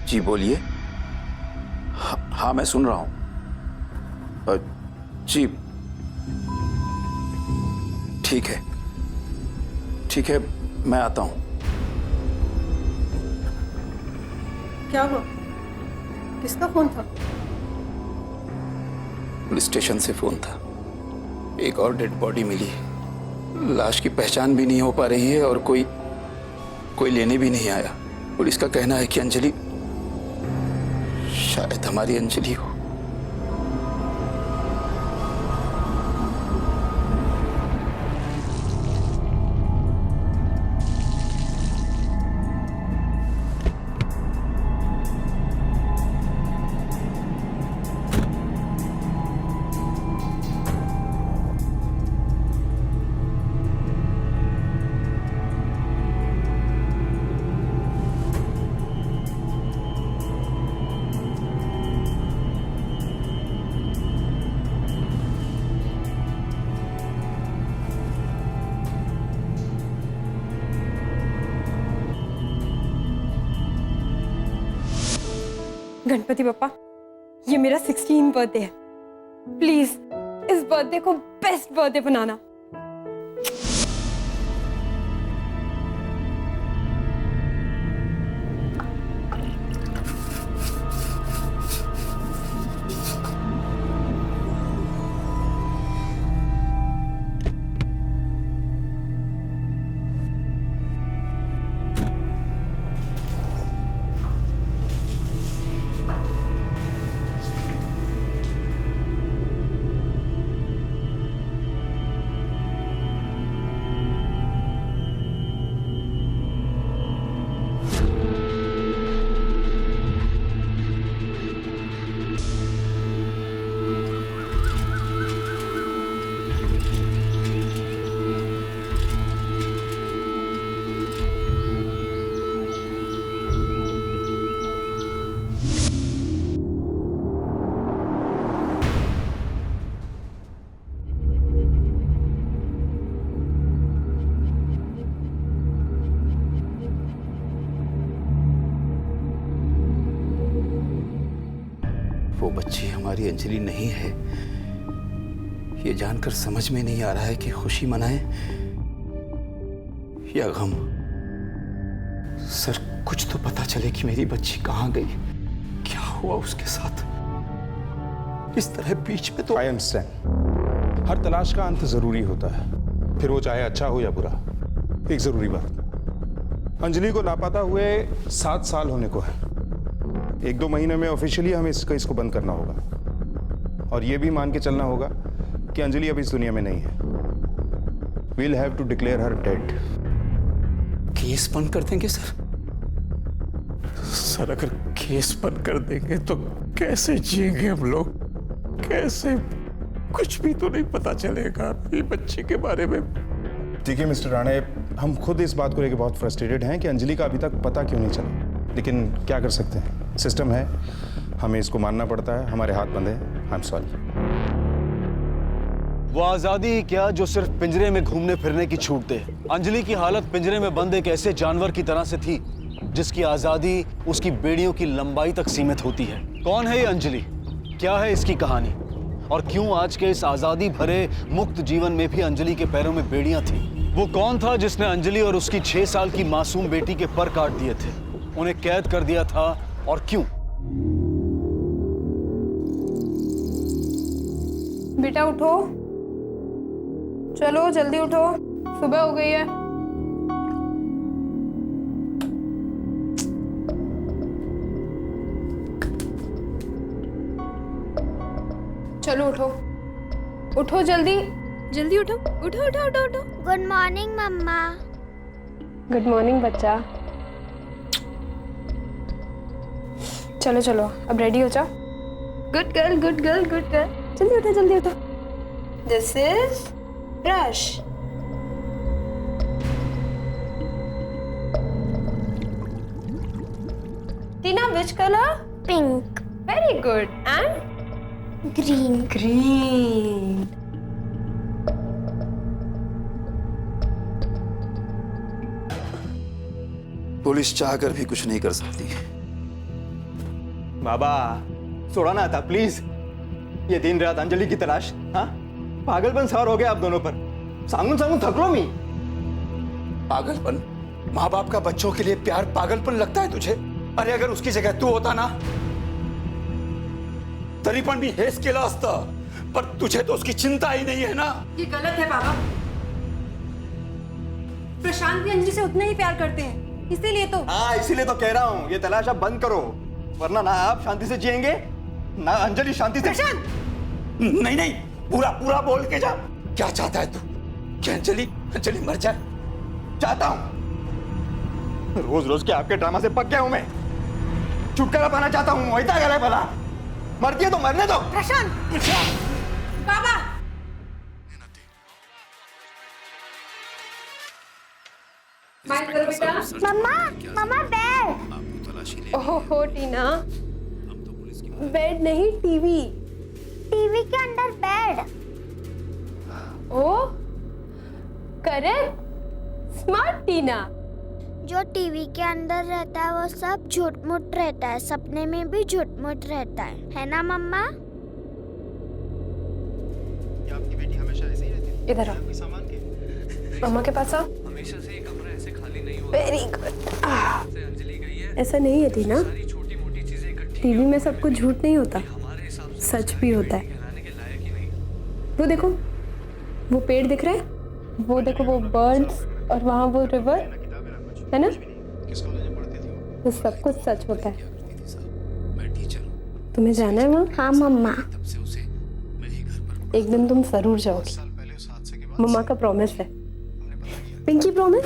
जी बोलिए। हाँ मैं सुन रहा हूँ। जी ठीक है, ठीक है, मैं आता हूँ। क्या हुआ? किसका फोन था? पुलिस स्टेशन से फोन था। एक और डेड बॉडी मिली। लाश की पहचान भी नहीं हो पा रही है और कोई लेने भी नहीं आया। पुलिस का कहना है कि अंजलि, शायद हमारी अंजलि हो। गणपति बप्पा, ये मेरा 16th बर्थडे है। प्लीज इस बर्थडे को बेस्ट बर्थडे बनाना। वो बच्ची हमारी अंजलि नहीं है, ये जानकर समझ में नहीं आ रहा है कि खुशी मनाएं या गम। सर कुछ तो पता चले कि मेरी बच्ची कहाँ गई, क्या हुआ उसके साथ। इस तरह बीच में तो आई अंडरस्टैंड, हर तलाश का अंत जरूरी होता है, फिर वो चाहे अच्छा हो या बुरा। एक जरूरी बात, अंजलि को लापता हुए 7 साल होने को है। 1-2 महीने में ऑफिशियली हमें इस केस को बंद करना होगा और ये भी मान के चलना होगा कि अंजलि अब इस दुनिया में नहीं है। We'll have to declare her dead. Case बंद कर देंगे सर? सर अगर केस बंद कर देंगे तो कैसे जिएंगे हम लोग? कैसे? कुछ भी तो नहीं पता चलेगा ये बच्चे के बारे में। देखिए मिस्टर राणे, हम खुद इस बात को लेकर बहुत फ्रस्ट्रेटेड हैं कि अंजलि का अभी तक पता क्यों नहीं चला, लेकिन क्या कर सकते हैं, सिस्टम है, हमें इसको मानना पड़ता है। हमारे हाथ बंधे हैं। I am sorry. वो आजादी ही क्या जो सिर्फ पिंजरे में घूमने फिरने की छूट दे। अंजलि की हालत पिंजरे में बंद एक ऐसे जानवर की तरह से थी जिसकी आजादी उसकी बेड़ियों की लंबाई तक सीमित होती है। कौन है ये अंजलि? क्या है इसकी कहानी? और क्यों आज के इस आजादी भरे मुक्त जीवन में भी अंजलि के पैरों में बेड़ियां थी? वो कौन था जिसने अंजलि और उसकी 6 साल की मासूम बेटी के पर काट दिए थे, उन्हें कैद कर दिया था, और क्यों? बेटा उठो, चलो जल्दी उठो, सुबह हो गई है। चलो उठो, उठो जल्दी जल्दी उठो, उठो उठो उठो उठो। गुड मॉर्निंग मम्मा। गुड मॉर्निंग बच्चा। चलो चलो अब रेडी हो जाओ। Good girl good girl good girl. जल्दी उठो जल्दी उठो। This is brush. Tina which colour? Pink. Very good. And green. Green. Police चाहकर भी कुछ नहीं कर सकती। बाबा छोड़ा ना था प्लीज। ये दिन रात अंजलि की तलाश, हाँ पागलपन सवार हो गया आप दोनों पर। सांगून सांगून थकलो मी। पागलपन? माँ बाप का बच्चों के लिए प्यार पागलपन लगता है तुझे? अरे अगर उसकी जगह तू होता ना तरी पण मी हेच केलं असतं, पर तुझे तो उसकी चिंता ही नहीं है ना। ये गलत है बाबा। प्रशांत भी अंजलि से उतना ही प्यार करते हैं, इसीलिए तो। हाँ इसीलिए तो कह रहा हूँ ये तलाश आप बंद करो, वरना ना आप शांति से जिएंगे ना अंजलि शांति से। प्रशांत! नहीं नहीं, पूरा पूरा बोल के जा। क्या चाहता है तू? कि अंजलि अंजलि मर जाए? चाहता हूँ। रोज रोज के आपके ड्रामा से पक गया हूँ मैं। छुटकारा पाना चाहता हूँ। वैसा गया भला, मरती है तो मरने दो। प्रशांत! बाबा! माइक करो बेटा। मम्मा मम्मा बेड। ओहो टीना, बेड नहीं टीवी। टीवी के अंदर बेड। ओ करेक्ट, स्मार्ट टीना। जो टीवी के अंदर रहता है वो सब झूठ मूठ रहता है, सपने में भी झूठ मूठ रहता है ना मम्मा? आपकी बेटी हमेशा ऐसे ही रहती है। इधर आओ, सामान के मम्मा के पास आओ। हमेशा से ये कमरा ऐसे खाली नहीं होता। Very good. से अंजलि गई है, ऐसा नहीं है टीना, सारी छोटी मोटी चीजें इकट्ठी टीवी में सब कुछ झूठ नहीं होता, हमारे हिसाब से सच भी होता है। कहलाने के लायक ही नहीं। वो देखो, वो पेड़ दिख रहा है, वो देखो वो बर्ड्स, और वहाँ वो रिवर है ना, वो सब कुछ सच होता है। मैं टीचर हूँ, तुम्हें जाना है वहाँ? हाँ मम्मा। तब से उसे मैं ही घर पर। एक दिन तुम जरूर जाओगी, मम्मा का प्रॉमिस है। Pinky promise?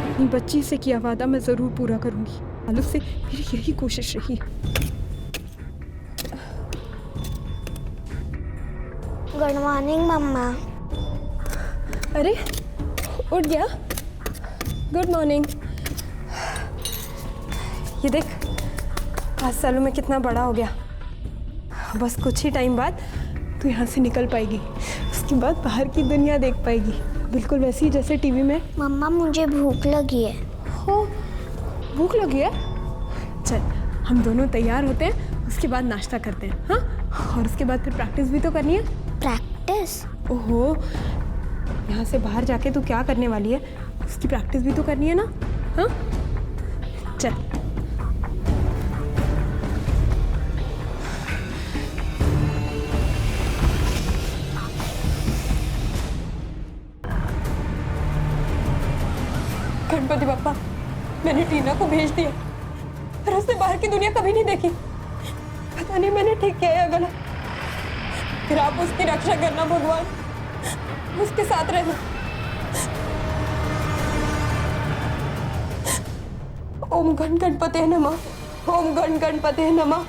अपनी बच्ची से किया वादा मैं जरूर पूरा करूंगी। सालों से मेरी यही कोशिश रही है। गुड मॉर्निंग मम्मा। अरे उठ गया? Good morning. ये देख, 5 सालों में कितना बड़ा हो गया। बस कुछ ही टाइम बाद तू यहाँ से निकल पाएगी, उसके बाद बाहर की दुनिया देख पाएगी, बिल्कुल वैसी ही जैसे टीवी में। मम्मा मुझे भूख लगी है। हो, भूख लगी है? चल हम दोनों तैयार होते हैं, उसके बाद नाश्ता करते हैं, हाँ? और उसके बाद फिर प्रैक्टिस भी तो करनी है। प्रैक्टिस? ओहो, यहाँ से बाहर जाके तू क्या करने वाली है, उसकी प्रैक्टिस भी तो करनी है ना, हाँ? चल। गणपति बप्पा, मैंने टीना को भेज दिया, पर उसने बाहर की दुनिया कभी नहीं देखी। पता नहीं मैंने ठीक किया या गलत। फिर आप उसकी रक्षा करना भगवान, उसके साथ रहना। ओम गण गणपते नमः, ओम गण गणपते नमः।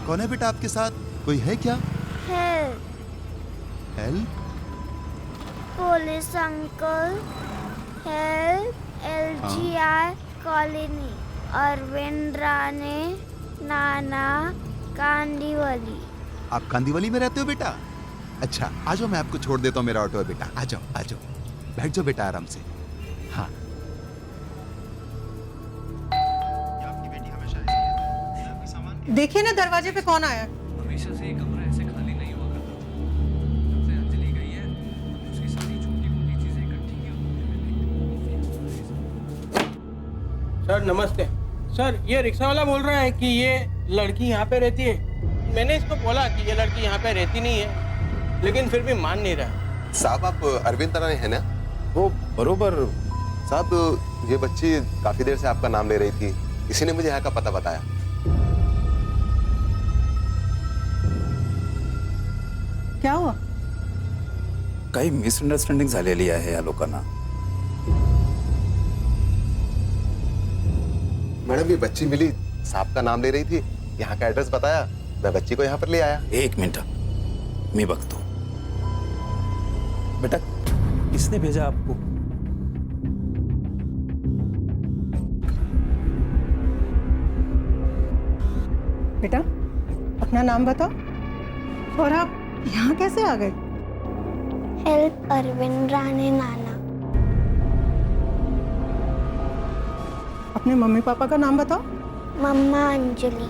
कौन है बेटा आपके साथ? कोई है क्या? Help help? Police uncle, help LGR colony, Arvind Rane, नाना, कांदीवली। आप कांदीवली में रहते हो बेटा? अच्छा आ जाओ, मैं आपको छोड़ देता हूँ, मेरा ऑटो है बेटा। आ जाओ आ जाओ, बैठ जाओ बेटा आराम से। हाँ देखिए ना दरवाजे पे कौन आया। हमेशा से ये कमरा ऐसे खाली नहीं हुआ करता था। जब से अंजलि गई है, उसकी सारी छोटी मोटी चीजें इकट्ठी की और सर नमस्ते। सर ये रिक्शा वाला बोल रहा है कि ये लड़की यहाँ पे रहती है। मैंने इसको बोला कि ये लड़की यहाँ पे रहती नहीं है, लेकिन फिर भी मान नहीं रहा। साहब आप अरविंद राणे है ना? वो बरोबर। साहब ये बच्ची काफी देर से आपका नाम ले रही थी, इसी ने मुझे यहाँ का पता बताया। क्या हुआ? काही मिसअंडरस्टँडिंग झालेली आहे या लोकांना। मैडम ये बच्ची मिली, साहब का नाम ले रही थी, यहाँ का एड्रेस बताया, मैं बच्ची को यहाँ पर ले आया। 1 मिनट, मैं बघतो। बेटा किसने भेजा आपको? बेटा अपना नाम बताओ, और आप यहाँ कैसे आ गए? हेल्प अरविंद राणे नाना। अपने मम्मी पापा का नाम बताओ। मम्मा अंजलि।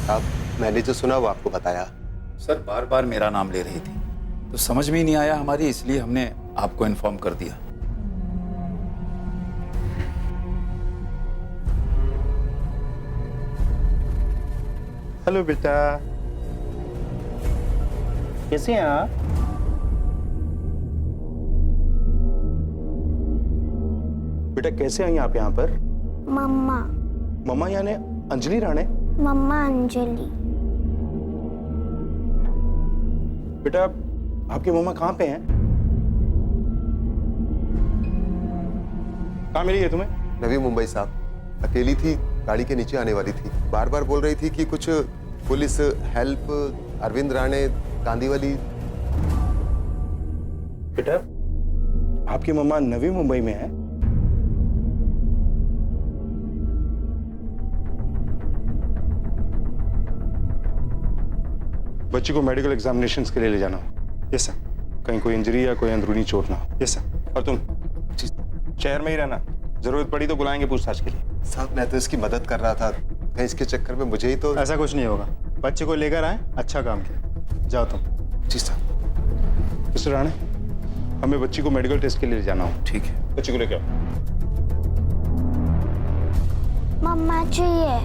आप मैंने जो सुना वो आपको बताया। सर बार बार मेरा नाम ले रही थी तो समझ में ही नहीं आया हमारी, इसलिए हमने आपको इन्फॉर्म कर दिया। हेलो बेटा, कैसे हैं आप? बेटा कैसे आई आप यहाँ पर? मम्मा। मम्मा यानी अंजलि राणे? मम्मा अंजलि। बेटा आपकी मम्मा कहाँ पे हैं? कहाँ मिली है तुम्हें? नवी मुंबई साहब, अकेली थी, गाड़ी के नीचे आने वाली थी। बार बार बोल रही थी कि कुछ पुलिस हेल्प, अरविंद राणे, कांदीवली। बेटा आपकी मम्मा नवी मुंबई में है? बच्ची को मेडिकल एग्जामिनेशंस के लिए ले जाना हो। Yes sir. कहीं कोई इंजरी या कोई अंदरूनी चोट ना हो। Yes sir. और तुम शहर में ही रहना, जरूरत पड़ी तो बुलाएंगे पूछताछ के लिए। साहब मैं तो इसकी मदद कर रहा था, कहीं इसके चक्कर में मुझे ही तो। ऐसा कुछ नहीं होगा, बच्चे को लेकर आए, अच्छा काम किया। जाओ तुम। जी साहब। मिस्टर राणे, हमें बच्ची को मेडिकल टेस्ट के लिए ले जाना हो। ठीक है। बच्ची को लेके आओ। मम्मा चाहिए।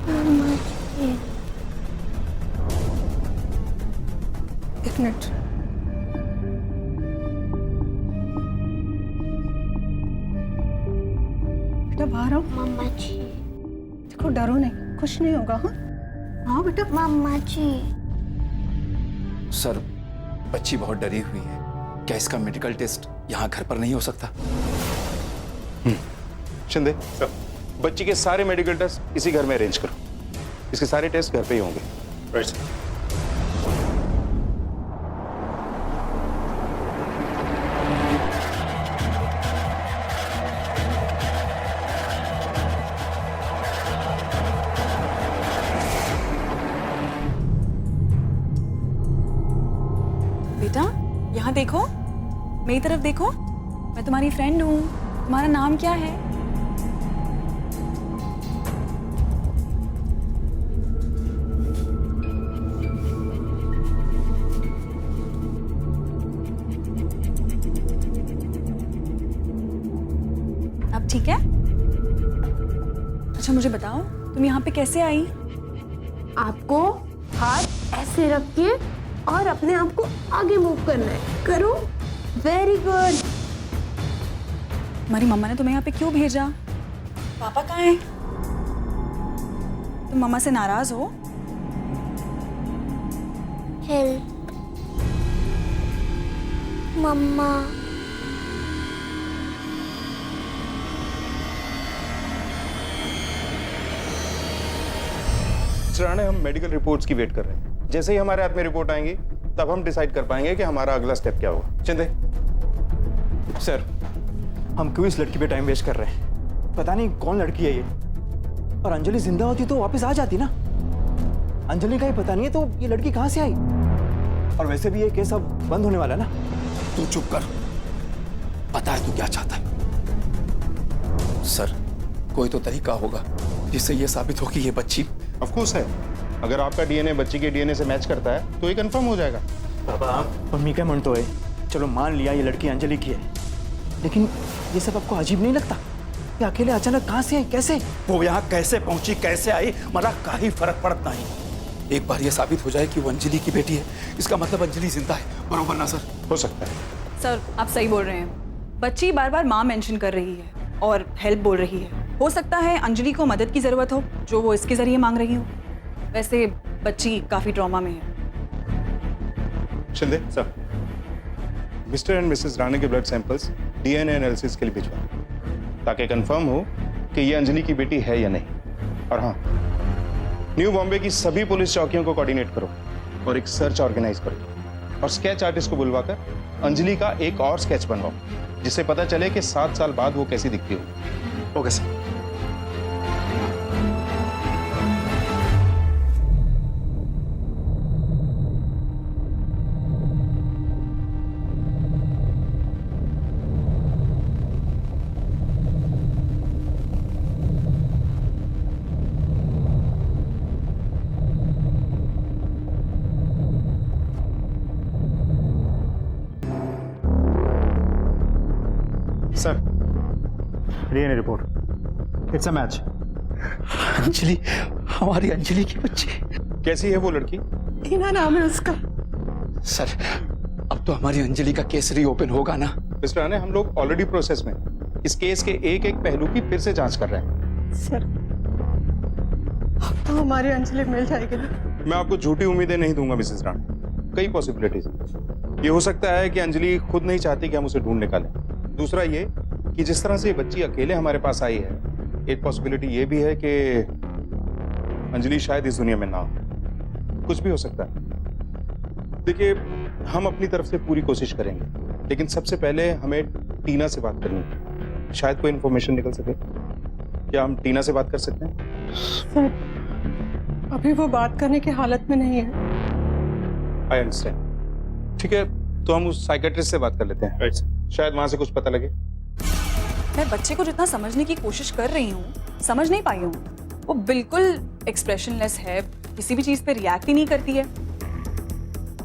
मम्मा चाहिए। एक मिनट। बेटा बाहर आओ। मम्मा जी। देखो डरो नहीं, कुछ नहीं होगा। हाँ हाँ बेटा। मम्मा जी। सर बच्ची बहुत डरी हुई है, क्या इसका मेडिकल टेस्ट यहाँ घर पर नहीं हो सकता? शिंदे सर, बच्ची के सारे मेडिकल टेस्ट इसी घर में अरेंज करो। इसके सारे टेस्ट घर पे ही होंगे। Right sir. बेटा यहाँ देखो, मेरी तरफ देखो, मैं तुम्हारी फ्रेंड हूँ। तुम्हारा नाम क्या है? अब ठीक है? अच्छा मुझे बताओ, तुम यहाँ पे कैसे आई? आपको हाथ ऐसे रख के और अपने आप को आगे मूव करना है। करो। Very good. तुम्हारी मम्मा ने तुम्हें यहाँ पे क्यों भेजा? पापा कहाँ हैं? तुम मम्मा से नाराज हो? हेल्प। मम्मा। राणे, हम मेडिकल रिपोर्ट्स की वेट कर रहे हैं। जैसे ही हमारे हाथ में रिपोर्ट आएंगी तब हम डिसाइड कर पाएंगे कि हमारा अगला स्टेप क्या होगा। चिंदे सर, हम क्यों इस लड़की पे टाइम वेस्ट कर रहे हैं? पता नहीं कौन लड़की है ये। और अंजलि जिंदा होती तो वापस आ जाती ना। अंजलि का ही पता नहीं है तो ये लड़की कहाँ से आई? और वैसे भी ये केस अब बंद होने वाला है ना। तू चुप कर, पता है तू क्या चाहता है? सर कोई तो तरीका होगा जिससे ये साबित हो कि ये बच्ची। ऑफ कोर्स है, अगर आपका डीएनए बच्ची के डीएनए से मैच करता है तो ये कंफर्म हो जाएगा। पापा मम्मी का मन तो है, चलो मान लिया ये लड़की अंजलि की है, लेकिन ये सब आपको अजीब नहीं लगता? ये अकेले अचानक कहाँ से आई, कैसे? वो यहाँ कैसे पहुंची, कैसे आई, मला काही फर्क पड़ता नहीं। एक बार ये साबित हो जाए कि वो अंजलि की बेटी है, इसका मतलब अंजलि जिंदा है। बरोबर ना सर? हो सकता है। सर आप सही बोल रहे हैं। बच्ची बार बार माँ मेंशन कर रही है और हेल्प बोल रही है। हो सकता है अंजलि को मदद की जरूरत हो जो वो इसके जरिए मांग रही हो। वैसे बच्ची काफी ट्रॉमा में है। Shinde sir, mister and Mrs Rane के ब्लड सैंपल्स डीएनए एनालिसिस के लिए भिजवा ताकि कंफर्म हो कि ये अंजलि की बेटी है या नहीं। और हाँ, न्यू बॉम्बे की सभी पुलिस चौकियों को कोऑर्डिनेट करो और एक सर्च ऑर्गेनाइज करो और स्केच आर्टिस्ट को बुलवाकर अंजलि का एक और स्केच बनवाओ जिससे पता चले कि 7 साल बाद वो कैसी दिखती हो। Okay sir. Sir, DNA report. It's a match. Anjali, हमारी अंजलि की बच्ची। कैसी है वो लड़की? टीना नाम है उसका। सर, अब तो हमारी अंजलि का केस रीओपन होगा ना? मिस्टर राणे, हम लोग ऑलरेडी प्रोसेस में इस केस के एक एक पहलू की फिर से जांच कर रहे हैं। सर, अब तो हमारी अंजलि मिल जाएगी ना? मैं आपको झूठी उम्मीदें नहीं दूंगा मिसेस राणे। कई पॉसिबिलिटीज। ये हो सकता है कि अंजलि खुद नहीं चाहती कि हम उसे ढूंढ निकालें। दूसरा ये कि जिस तरह से ये बच्ची अकेले हमारे पास आई है, एक पॉसिबिलिटी ये भी है कि अंजलि शायद इस दुनिया में ना हो। कुछ भी हो सकता है। देखिए, हम अपनी तरफ से पूरी कोशिश करेंगे, लेकिन सबसे पहले हमें टीना से बात करनी है। शायद कोई इंफॉर्मेशन निकल सके। क्या हम टीना से बात कर सकते हैं? सर, अभी वो बात करने की हालत में नहीं है। I understand. ठीक है, तो हम उस साइकेट्रिस्ट से बात कर लेते हैं। शायद वहां से कुछ पता लगे। मैं बच्चे को जितना समझने की कोशिश कर रही हूँ, समझ नहीं पाई हूँ। वो बिल्कुल एक्सप्रेशनलेस है, किसी भी चीज पे रिएक्ट ही नहीं करती है।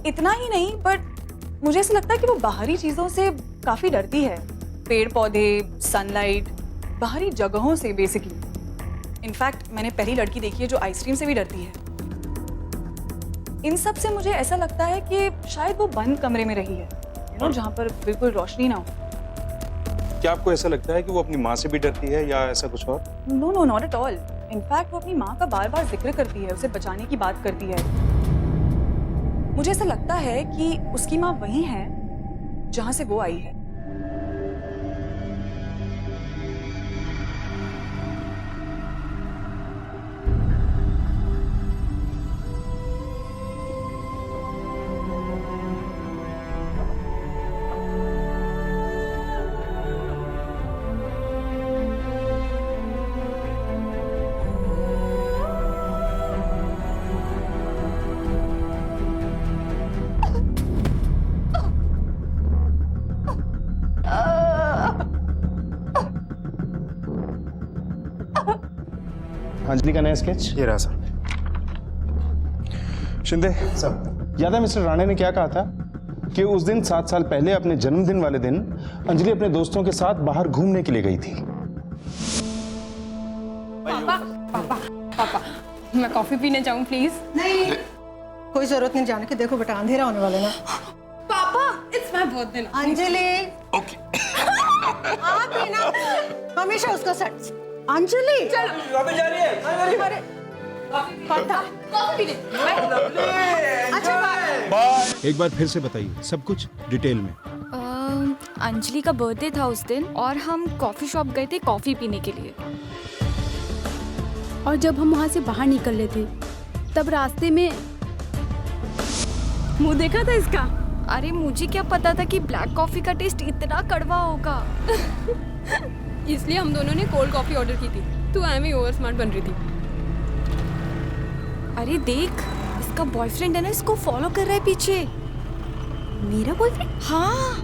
इतना ही नहीं, बट मुझे ऐसा लगता है कि वो बाहरी चीजों से काफी डरती है। पेड़ पौधे, सनलाइट, बाहरी जगहों से बेसिकली। इनफैक्ट मैंने पहली लड़की देखी है जो आइसक्रीम से भी डरती है। इन सब से मुझे ऐसा लगता है कि शायद वो बंद कमरे में रही है, जहाँ पर बिल्कुल रोशनी ना हो। क्या आपको ऐसा लगता है कि वो अपनी माँ से भी डरती है या ऐसा कुछ और? No no, not at all. In fact वो अपनी माँ का बार बार जिक्र करती है, उसे बचाने की बात करती है। मुझे ऐसा लगता है कि उसकी माँ वही है जहाँ से वो आई है। अंजलि का नया स्केच ये रहा सर। शिंदे सर, याद है मिस्टर राणे ने क्या कहा था कि उस दिन 7 साल पहले अपने जन्मदिन वाले दिन अंजलि अपने दोस्तों के साथ बाहर घूमने के लिए गई थी। पापा, मैं कॉफी पीने जाऊं प्लीज? नहीं, कोई जरूरत नहीं जाने की। देखो बेटा, अंधेरा होने वाला ना। पापा, इट्स माय बर्थडे। अंजलि, आप ही ना हमेशा उसका सच। अंजलि, जा रही है। अरे पता कॉफी पीने। अच्छा, एक बार फिर से बताइए सब कुछ डिटेल में। अंजलि का बर्थडे था उस दिन और हम कॉफी शॉप गए थे कॉफी पीने के लिए। और जब हम वहाँ से बाहर निकल रहे थे, तब रास्ते में मुंह देखा था इसका। अरे मुझे क्या पता था कि ब्लैक कॉफी का टेस्ट इतना कड़वा होगा। इसलिए हम दोनों ने कोल्ड कॉफी ऑर्डर की थी। तू ऐਵੇਂ ही ओवर स्मार्ट बन रही थी। अरे देख, इसका बॉयफ्रेंड है ना, इसको फॉलो कर रहा है पीछे। मेरा बॉयफ्रेंड? हाँ।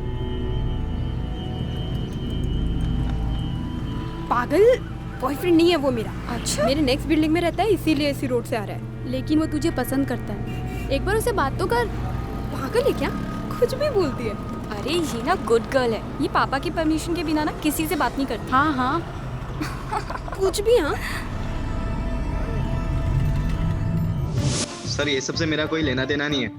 पागल, बॉयफ्रेंड नहीं है वो मेरा। अच्छा, मेरे नेक्स्ट बिल्डिंग में रहता है, इसीलिए इसी रोड से आ रहा है। लेकिन वो तुझे पसंद करता है। एक बार उसे बात तो कर। पागल है क्या? कुछ भी बोलती है। अरे ये ना गुड गर्ल है। ये पापा की परमिशन के बिना ना किसी से बात नहीं करती। हाँ हाँ कुछ भी। हाँ सर, ये सबसे मेरा कोई लेना देना नहीं है।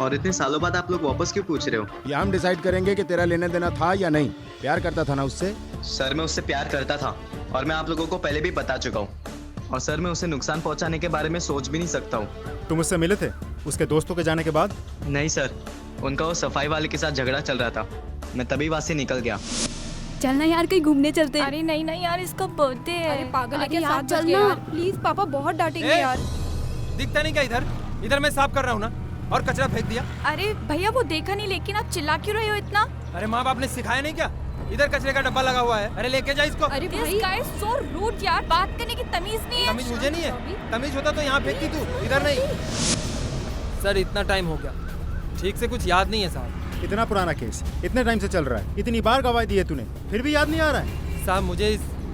और इतने सालों बाद आप लोग वापस क्यों पूछ रहे हो? ये हम डिसाइड करेंगे कि तेरा लेना देना था या नहीं। प्यार करता था ना उससे? सर, मैं उससे प्यार करता था और मैं आप लोगों को पहले भी बता चुका हूँ। और सर, मैं उसे नुकसान पहुँचाने के बारे में सोच भी नहीं सकता हूँ। तुम उससे मिले थे उसके दोस्तों के जाने के बाद? नहीं सर, उनका वो सफाई वाले के साथ झगड़ा चल रहा था। मैं तभी वहाँ से निकल गया। चलना यार, कहीं घूमने चलते हैं। अरे नहीं नहीं यार, इसका बर्थडे है। अरे पागल है क्या? यार, साथ चलना यार प्लीज। पापा बहुत डांटेंगे यार। दिखता नहीं क्या इधर? इधर मैं साफ कर रहा हूँ ना, और कचरा फेंक दिया। अरे भैया वो देखा नहीं, लेकिन आप चिल्ला क्यों रहे हो इतना? अरे माँ बाप ने सिखाया नहीं क्या? इधर कचरे का डब्बा लगा हुआ है, अरे लेके जा इसको। अरे भाई गाइस सो रूड यार, बात करने की तमीज नहीं है। तमीज मुझे नहीं है, तमीज होता तो यहाँ फेंकती तू, इधर नहीं। सर इतना टाइम हो गया, ठीक से कुछ याद नहीं है साहब। इतना पुराना केस इतने टाइम से चल रहा है, इतनी बार गवाही दी है तूने, फिर भी याद नहीं आ रहा है? साहब मुझे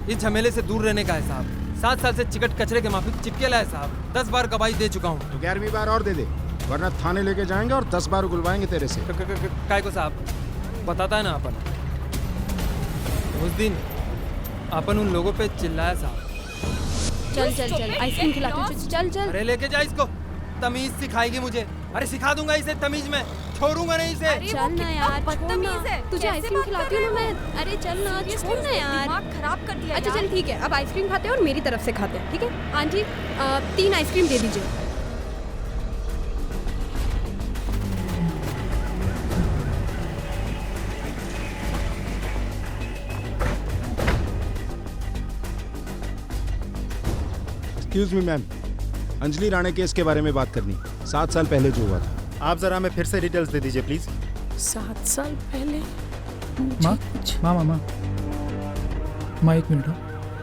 इस झमेले से दूर रहने का है साहब। 7 साल से चिकट कचरे के माफिक चिपकेला है साहब। 10 बार गवाही दे चुका हूँ। तो 11वीं बार और दे दे, वरना थाने लेके जाएंगे और 10 बार उगलवाएंगे तेरे से। काय को साहब बताता है ना अपन, उस दिन अपन उन लोगों पे चिल्लाया साहब। चल चल चल आइसक्रीम खिलाती हूँ, चल चल। अरे लेके जा इसको, तमीज सिखाएगी मुझे। अरे सिखा दूंगा इसे तमीज में, छोड़ूंगा नहीं इसे। चल ना यार, बदतमीज है। तुझे आइसक्रीम खिलाती हूँ ना मैं। अरे चल ना, छोड़ ना यार, दिमाग खराब कर दिया। अच्छा चल ठीक है, अब आइसक्रीम खाते हैं और मेरी तरफ से खाते हैं, ठीक है? आंटी 3 आइसक्रीम दे दीजिए। Excuse me ma'am, Anjali Rane case के बारे में बात करनी, 7 साल पहले जो हुआ था। आप जरा हमें फिर से डिटेल्स दे दीजिए प्लीज। 7 साल पहले माँ माँ माँ माँ 1 मिनट।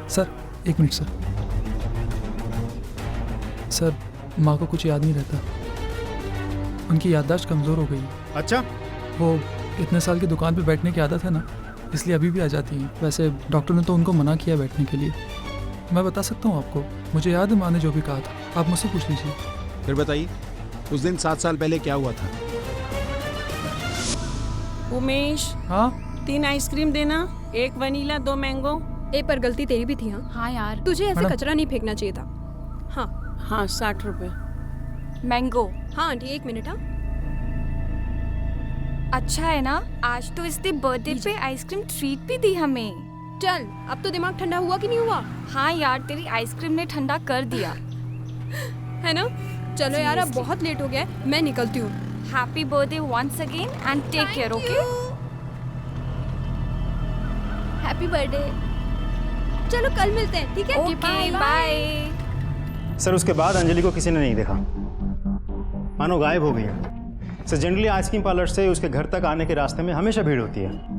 सर 1 मिनट सर, माँ को कुछ याद नहीं रहता, उनकी याददाश्त कमज़ोर हो गई। अच्छा, वो इतने साल की दुकान पे बैठने की आदत है ना, इसलिए अभी भी आ जाती हैं। वैसे डॉक्टर ने तो उनको मना किया बैठने के लिए। मैं बता सकता हूँ आपको, मुझे याद है माँ ने जो भी कहा था, आप मुझसे पूछ लीजिए। फिर बताइए उस दिन 7 साल पहले क्या हुआ था? उमेश, हाँ 3 आइसक्रीम देना, 1 वनीला 2 मैंगो। पर गलती तेरी भी थी। हाँ यार, तुझे ऐसे कचरा नहीं फेंकना चाहिए था। हाँ 60 रुपए मैंगो। हाँ आंटी 1 मिनट। हाँ अच्छा है ना, आज तो इसने बर्थडे पे आइसक्रीम ट्रीट भी दी हमें। चल अब तो दिमाग ठंडा हुआ कि नहीं हुआ? हाँ यार, तेरी आइसक्रीम ने ठंडा कर दिया है ना? चलो यार अब बहुत लेट हो गया है, मैं निकलती हूँ। Happy birthday once again and take care, okay? Happy birthday. चलो कल मिलते हैं, ठीक है? Okay bye. सर उसके बाद अंजलि को किसी ने नहीं देखा, मानो गायब हो गई है। सर जनरली आइसक्रीम पार्लर से उसके घर तक आने के रास्ते में हमेशा भीड़ होती है।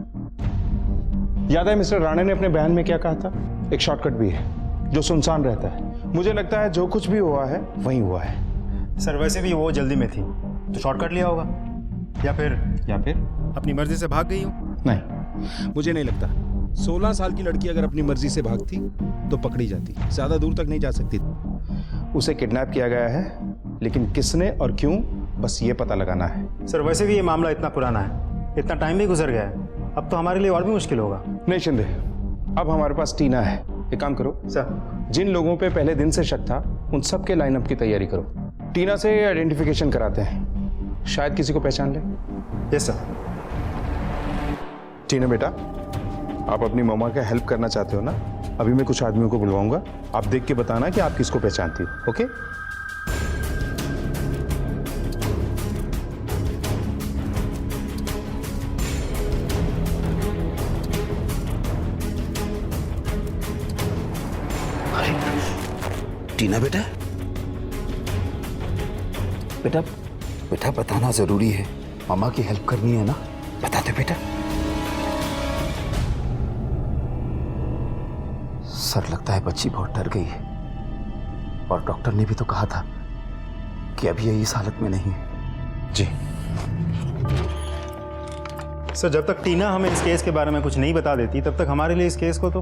याद है मिस्टर राणे ने अपने बयान में क्या कहा था? एक शॉर्टकट भी है जो सुनसान रहता है। मुझे लगता है जो कुछ भी हुआ है वही हुआ है। सर वैसे भी वो जल्दी में थी तो शॉर्टकट लिया होगा, या फिर अपनी मर्जी से भाग गई हो। नहीं, मुझे नहीं लगता। 16 साल की लड़की अगर अपनी मर्जी से भागती तो पकड़ी जाती, ज्यादा दूर तक नहीं जा सकती। उसे किडनैप किया गया है, लेकिन किसने और क्यों, बस ये पता लगाना है। सर वैसे भी ये मामला इतना पुराना है, इतना टाइम भी गुजर गया है, अब तो हमारे लिए और भी मुश्किल होगा। नहीं शिंदे, अब हमारे पास टीना है। एक काम करो सर, जिन लोगों पे पहले दिन से शक था उन सब के लाइनअप की तैयारी करो। टीना से आइडेंटिफिकेशन कराते हैं, शायद किसी को पहचान ले। Yes sir. टीना बेटा, आप अपनी मम्मा का हेल्प करना चाहते हो ना? अभी मैं कुछ आदमियों को बुलवाऊंगा, आप देख के बताना कि आप किसको पहचानती हो, ओके? टीना बेटा, बेटा बेटा बताना जरूरी है, मामा की हेल्प करनी है ना, बता दे बेटा। सर लगता है बच्ची बहुत डर गई है, और डॉक्टर ने भी तो कहा था कि अभी ये इस हालत में नहीं है। जी सर, जब तक टीना हमें इस केस के बारे में कुछ नहीं बता देती तब तक हमारे लिए इस केस को तो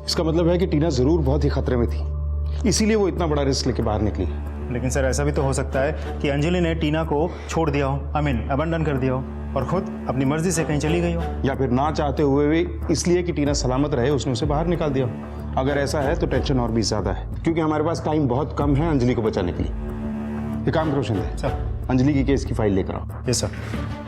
इसका मतलब है कि टीना जरूर बहुत ही खतरे में थी, इसीलिए वो इतना बड़ा रिस्क लेके बाहर निकली। लेकिन सर ऐसा भी तो हो सकता है कि अंजलि ने टीना को छोड़ दिया हो, अबंडन कर दिया हो, और खुद अपनी मर्जी से कहीं चली गई हो, या फिर ना चाहते हुए भी इसलिए कि टीना सलामत रहे उसने उसे बाहर निकाल दिया हो। अगर ऐसा है तो टेंशन और भी ज्यादा है, क्योंकि हमारे पास टाइम बहुत कम है अंजलि को बचाने के लिए। एक काम करो शिंदे, सर अंजलि की केस की फाइल लेकर आओ। Yes sir.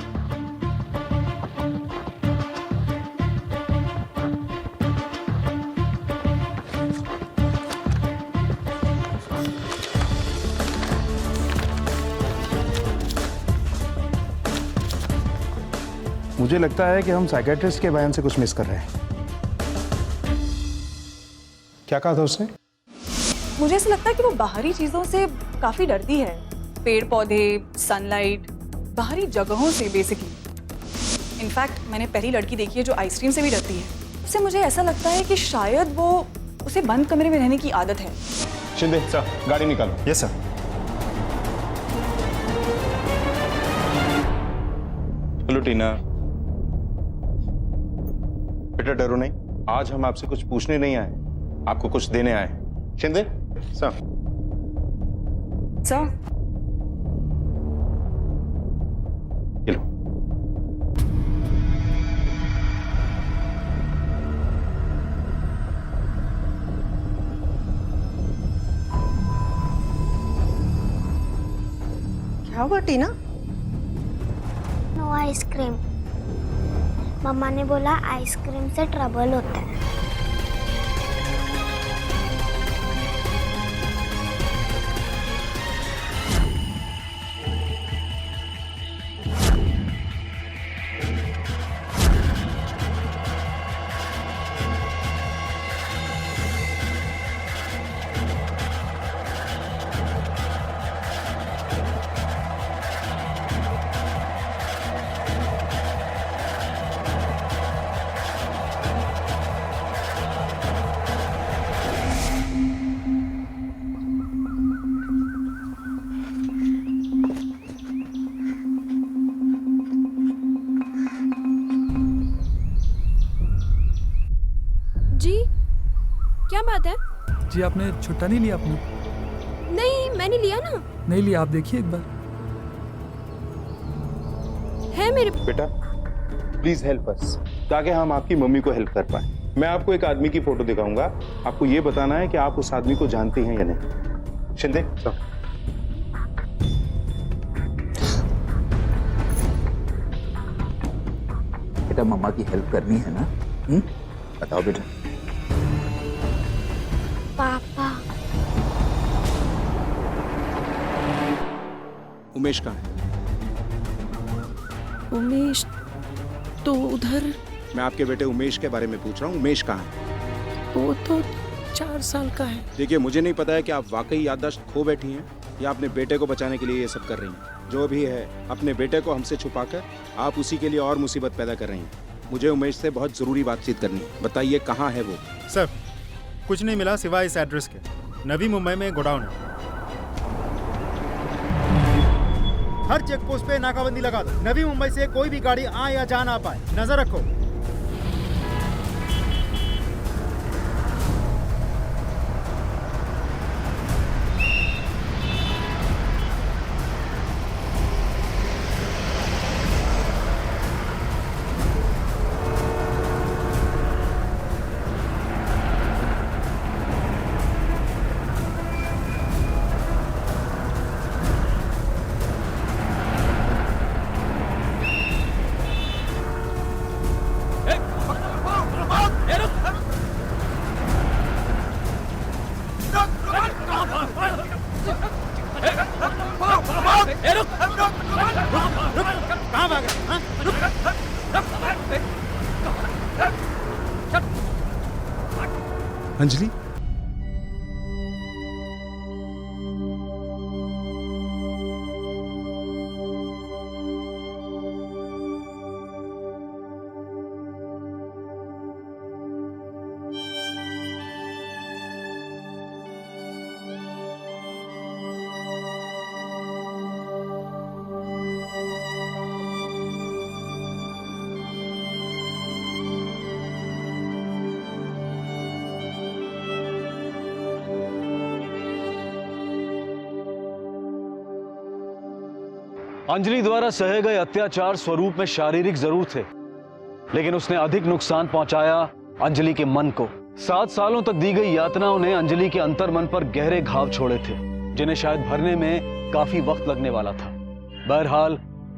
मुझे लगता है कि हम साइकियाट्रिस्ट के बयान से कुछ मिस कर रहे हैं। क्या कहा था उसने? मुझे ऐसा लगता है कि वो बाहरी चीजों से काफी डरती है, पेड़ पौधे, सनलाइट, बाहरी जगहों से बेसिकली। इनफैक्ट मैंने पहली लड़की देखी है जो आइसक्रीम से भी डरती है। उससे मुझे ऐसा लगता है कि शायद उसे बंद कमरे में रहने की आदत है। शिंदे सर, गाड़ी निकालो। Yes sir. हेलो टीना। बेटा डरो नहीं, आज हम आपसे कुछ पूछने नहीं आए, आपको कुछ देने आए। शिंदे सर। सर, ये लो। क्या हुआ टीना? No ice cream. मम्मा ने बोला आइसक्रीम से ट्रबल होता है। जी क्या बात है? जी आपने छुट्टा नहीं लिया अपना? नहीं, मैंने लिया ना। नहीं लिया, आप देखिए एक बार। है मेरे। बेटा प्लीज हेल्प अस, ताकि हम आपकी मम्मी को हेल्प कर पाए। मैं आपको एक आदमी की फोटो दिखाऊंगा, आपको ये बताना है कि आप उस आदमी को जानते हैं या नहीं। शिंदे सर। बेटा मम्मा की हेल्प करनी है ना? बताओ बेटा। पापा। उमेश कहाँ है? उमेश तो उधर। मैं आपके बेटे उमेश के बारे में पूछ रहा हूँ, उमेश कहाँ है? वो तो 4 साल का है। देखिए मुझे नहीं पता है कि आप वाकई याददाश्त खो बैठी हैं या अपने बेटे को बचाने के लिए ये सब कर रही हैं। जो भी है, अपने बेटे को हमसे छुपाकर आप उसी के लिए और मुसीबत पैदा कर रही हैं। मुझे उमेश से बहुत जरूरी बातचीत करनी है, बताइए कहाँ है वो? सर कुछ नहीं मिला सिवाय इस एड्रेस के। नवी मुंबई में गोडाउन है। हर चेक पोस्ट पे नाकाबंदी लगा दो। नवी मुंबई से कोई भी गाड़ी आ या जा ना पाए, नजर रखो। अंजलि, अंजलि द्वारा सहे गए अत्याचार स्वरूप में शारीरिक जरूर थे, लेकिन उसने अधिक नुकसान पहुंचाया अंजलि के मन को। 7 सालों तक दी गई यातनाओं ने अंजलि के अंतर्मन पर गहरे घाव छोड़े थे, जिन्हें शायद भरने में काफी वक्त लगने वाला था। बहरहाल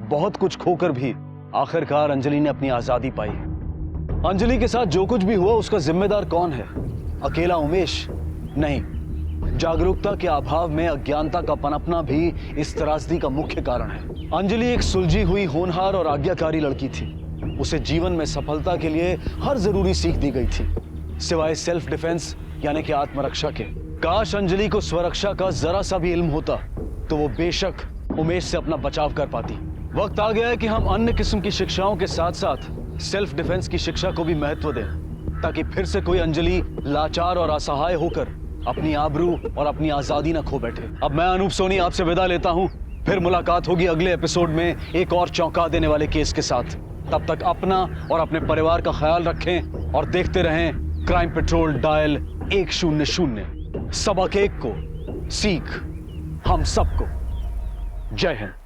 बहुत कुछ खोकर भी आखिरकार अंजलि ने अपनी आजादी पाई। अंजलि के साथ जो कुछ भी हुआ उसका जिम्मेदार कौन है? अकेला उमेश नहीं, जागरूकता के अभाव में अज्ञानता का पनपना भी इस त्रासदी का मुख्य कारण है। अंजलि एक सुलझी हुई, होनहार और आज्ञाकारी लड़की थी। उसे जीवन में सफलता के लिए हर जरूरी सीख दी गई थी, सिवाय सेल्फ डिफेंस यानी कि आत्मरक्षा के। काश अंजलि को स्वरक्षा का जरा सा भी इल्म होता तो वो बेशक उमेश से अपना बचाव कर पाती, वक्त आ गया है कि हम अन्य किस्म की शिक्षाओं के साथ साथ सेल्फ डिफेंस की शिक्षा को भी महत्व दें, ताकि फिर से कोई अंजलि लाचार और असहाय होकर अपनी आबरू और अपनी आजादी न खो बैठे। अब मैं अनूप सोनी आपसे विदा लेता हूं। फिर मुलाकात होगी अगले एपिसोड में एक और चौंका देने वाले केस के साथ। तब तक अपना और अपने परिवार का ख्याल रखें और देखते रहें क्राइम पेट्रोल डायल 100। सबक एक को, सीख हम सबको। जय हिंद।